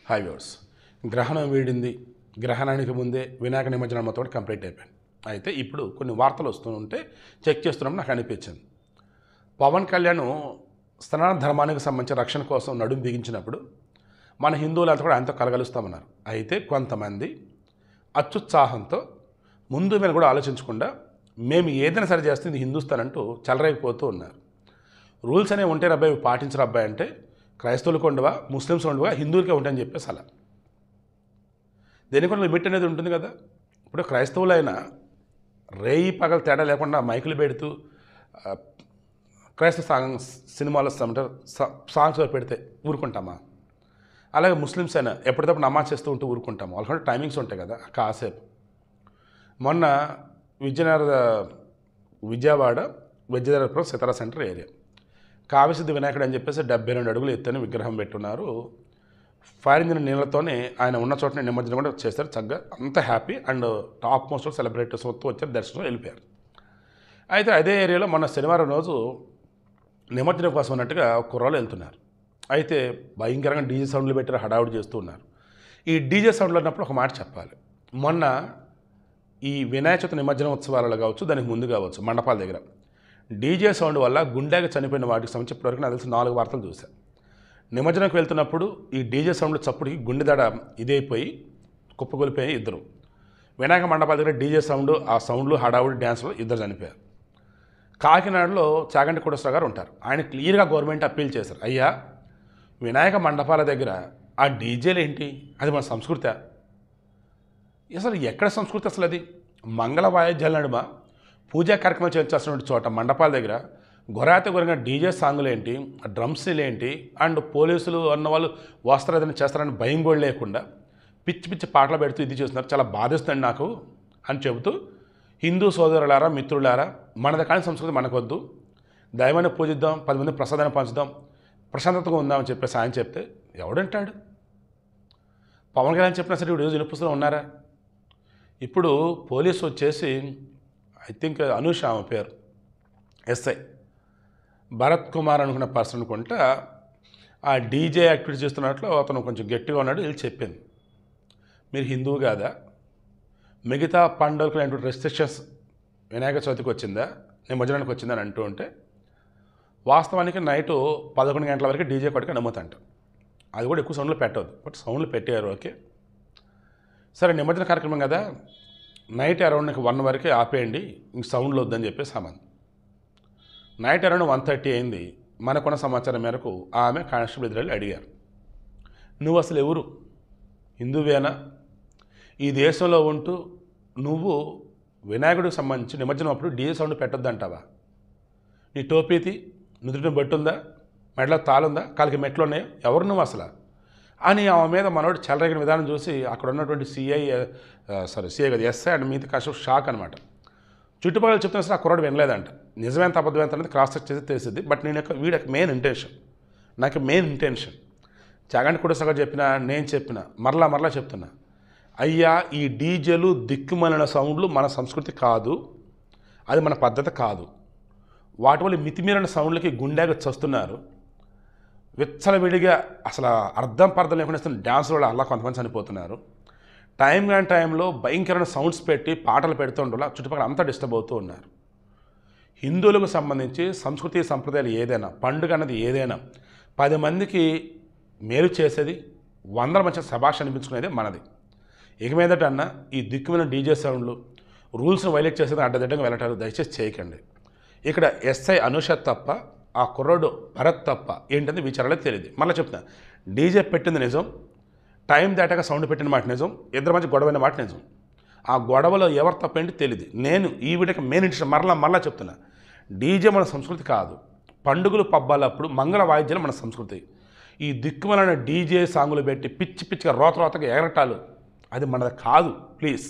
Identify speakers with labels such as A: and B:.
A: Hi viewers. గ్రహణం వీడింది. గ్రహణానికి ముందే Vinayaka నిమజ్జనంతో complete అయిపోయింది. అయితే ఇప్పుడు కొన్ని వార్తలు వస్తూ ఉంటే చెక్ చేస్తున్నప్పుడు నాకు అనిపించింది. పవన్ కళ్యాణ్ సనాతన ధర్మానికి సంబంధించిన రక్షణ కోసం నడుం బిగించినప్పుడు మన హిందువులంతా కూడా ఆయనతో కలగలుస్తామన్నారు. అయితే కొంతమంది అత్యుత్సాహంతో ముందు మీద కూడా ఆలోచించకుండా మేము ఏదైనా సరే చేస్తే ఇది హిందుస్థాన్ అంటూ చెలరేగిపోతూ ఉన్నారు. రూల్స్ అనేవి ఉంటే అబ్బాయి పాటించరు అబ్బాయి అంటే క్రైస్తవులకు ఉండవా, ముస్లిమ్స్ ఉండవా, హిందువులకే ఉంటాయని చెప్పేసి అలా దేనికి కూడా లిమిట్ అనేది ఉంటుంది కదా. ఇప్పుడు క్రైస్తవులైనా రేయి పగల తేడా లేకుండా మైకులు పెడుతూ క్రైస్తవ సినిమాలు సాంగ్స్ పెడితే ఊరుకుంటామా? అలాగే ముస్లిమ్స్ అయినా ఎప్పటికప్పుడు నమాజ్ చేస్తూ ఉంటూ ఊరుకుంటాము. వాళ్ళకంటే టైమింగ్స్ ఉంటాయి కదా కాసేపు. మొన్న విజయవాడ విద్యాధరపురం సితారా సెంటర్ ఏరియా కావ్యసిద్ధి వినాయకుడు అని చెప్పేసి 72 అడుగులు ఎత్తైన విగ్రహం పెట్టున్నారు. ఫైర్ ఇంజిన్ నీళ్ళతోనే ఆయన ఉన్న చోటనే నిమజ్జనం కూడా చేస్తారు. చక్కగా అంత happy and top most celebrities మొత్తం వచ్చారు, దర్శనం వెళ్ళిపోయారు. అయితే అదే ఏరియాలో మొన్న శనివారం రోజు నిమజ్జనం కోసం అన్నట్టుగా కుర్రాళ్ళు వెళ్తున్నారు. అయితే భయంకరంగా డీజే సౌండ్లు పెట్టి హడావుడి చేస్తూ ఉన్నారు. ఈ డీజే సౌండ్లు అన్నప్పుడు ఒక మాట చెప్పాలి. మొన్న ఈ వినాయక చవితి నిమజ్జనం ఉత్సవాలలో కావచ్చు, దానికి ముందు కావచ్చు, మండపాల దగ్గర డీజే సౌండ్ వల్ల గుండెకి చనిపోయిన వాటికి సంబంధించి ఇప్పటివరకు నాకు తెలిసి 4 వార్తలు చూశాను. నిమజ్జనంకి వెళ్తున్నప్పుడు ఈ డీజే సౌండ్లు చప్పుడుకి గుండె దడ ఇదైపోయి కుప్పగొలిపోయి ఇద్దరు. వినాయక మండపాల దగ్గర డీజే సౌండ్, ఆ సౌండ్లు హడావుడి డ్యాన్స్లో ఇద్దరు చనిపోయారు. కాకినాడలో చాగంటి కోటేశ్వర గారు ఉంటారు. ఆయన క్లియర్గా గవర్నమెంట్ అప్పీల్ చేశారు. అయ్యా, వినాయక మండపాల దగ్గర ఆ డీజేలు ఏంటి? అది మన సంస్కృతి. అసలు ఎక్కడ సంస్కృతి అసలు? అది మంగళ వాయిద్యాల నడుమ పూజా కార్యక్రమం చేయాల్సిన చోట మండపాల దగ్గర గొర్రెగా డీజే సాంగులు ఏంటి, డ్రమ్స్లు ఏంటి, అండ్ పోలీసులు అన్నవాళ్ళు వస్త్రాధన చేస్తారని భయం కూడా లేకుండా పిచ్చి పిచ్చి పాటలు పెడుతూ ఇది చేస్తున్నారు. చాలా బాధిస్తుంది నాకు అని చెబుతూ, హిందూ సోదరులారా, మిత్రులారా, మనది కానీ సంస్కృతి మనకొద్దు, దైవాన్ని పూజిద్దాం, 10 మంది ప్రసాదాన్ని పంచుదాం, ప్రశాంతతగా ఉందామని చెప్పేసి ఆయన చెప్తే ఎవడంటాడు? పవన్ కళ్యాణ్ చెప్పినా సరే ఇప్పుడు వినిపిస్తూ ఉన్నారా? ఇప్పుడు పోలీసు వచ్చేసి ఐ థింక్ అనూష ఆమె పేరు, ఎస్ఐ భరత్ కుమార్ అనుకున్న పర్సన్ అనుకుంటా ఆ డీజే యాక్టివిటీ చేస్తున్నట్లు అతను కొంచెం గట్టిగా ఉన్నాడు. వీళ్ళు చెప్పింది, మీరు హిందువు కాదా? మిగతా పండుగలకు లాంటి రెస్ట్రిక్షన్స్ వినాయక చవితికి వచ్చిందా, నిమజ్జనానికి వచ్చిందని అంటూ ఉంటే, వాస్తవానికి నైటు 11 గంటల వరకు డీజే కొట్టుకు అనుమతి అంట. అది కూడా ఎక్కువ సౌండ్లు పెట్టవద్దు, బట్ సౌండ్లు పెట్టారు. ఓకే సరే, నిమజ్జన కార్యక్రమం కదా, నైట్ అరౌండ్ 1 వరకే ఆపేయండి, ఇంక సౌండ్లు వద్దని చెప్పి సామాన్. నైట్ అరౌండ్ 1:30 అయింది. మనకున్న సమాచారం మేరకు ఆమె కానిస్టేబుల్ ఎదురెళ్ళి అడిగారు, నువ్వు అసలు ఎవరు? హిందువేనా? ఈ దేశంలో ఉంటూ నువ్వు వినాయకుడికి సంబంధించి నిమజ్జనం అప్పుడు డీజే సౌండ్ పెట్టొద్దంటావా? నీ టోపీతి నుదుటిని బట్టుందా, మెడలో తాళుందా, కాలికి మెట్లు ఉన్నాయా, ఎవరు నువ్వు అసలు అని ఆమె మీద మనోడు చెలరేగిన విధానం చూసి అక్కడ ఉన్నటువంటి సిఐ కదా ఎస్ఐ అండ్ మీది కాసేపు షాక్ అనమాట. చుట్టుపక్కల చెప్తున్నా సరే ఆ కుర్రాడు వినలేదంట. నిజమేంత అబద్ధమేంత అనేది క్రాస్ చెక్ చేసి తెలిసింది. బట్ నేను వీడికి మెయిన్ ఇంటెన్షన్ చాగంటి కోటేశ్వర గారు చెప్పినా, నేను చెప్పిన మరలా చెప్తున్నా, అయ్యా, ఈ డీజేలు దిక్కుమాలిన సౌండ్లు మన సంస్కృతి కాదు, అది మన పద్ధతి కాదు. వాటి వల్ల మితిమీరిన సౌండ్లకి గుండెగా చస్తున్నారు. విచ్చలవిడిగా అసలు అర్థం పర్థం లేకుండా డ్యాన్సుల వల్ల అలా కొంతమంది చనిపోతున్నారు. టైంలో భయంకరమైన సౌండ్స్ పెట్టి పాటలు పెడుతుండలా చుట్టుపక్కల అంతా డిస్టర్బ్ అవుతూ ఉన్నారు. హిందువులకు సంబంధించి సంస్కృతి సంప్రదాయాలు ఏదైనా, పండుగ అన్నది ఏదైనా 10 మందికి మేలు చేసేది, 100 మంచి శభాష్ అనిపించుకునేది మనది. ఇక మీదట అన్న ఈ దిక్కుమైన డీజే సౌండ్లు రూల్స్ని వైలేట్ చేసేది అడ్డదిడ్డంగా వెళ్ళటాలు దయచేసి చేయకండి. ఇక్కడ ఎస్ఐ అనుష తప్ప, ఆ కుర్రోడు భరత్ తప్ప ఏంటంటే విచారాలకు తెలియదు. మళ్ళీ చెప్తున్నా, డీజే పెట్టింది నిజం, టైం దాటాక సౌండ్ పెట్టిన మాట నిజం, ఇద్దరి మధ్య గొడవైన మాట నిజం. ఆ గొడవలో ఎవరు తప్పేంటి తెలియదు. నేను ఈ వీడియోకి మెయిన్ ఇంట్రెస్ట్ మరలా చెప్తున్నా, డీజే మన సంస్కృతి కాదు. పండుగలు పబ్బాలప్పుడు మంగళ వాయిద్యాలు మన సంస్కృతి. ఈ దిక్కుమలైన డీజే సాంగులు పెట్టి పిచ్చిగా రోతగా ఎగరటాలు అది మనది కాదు. ప్లీజ్.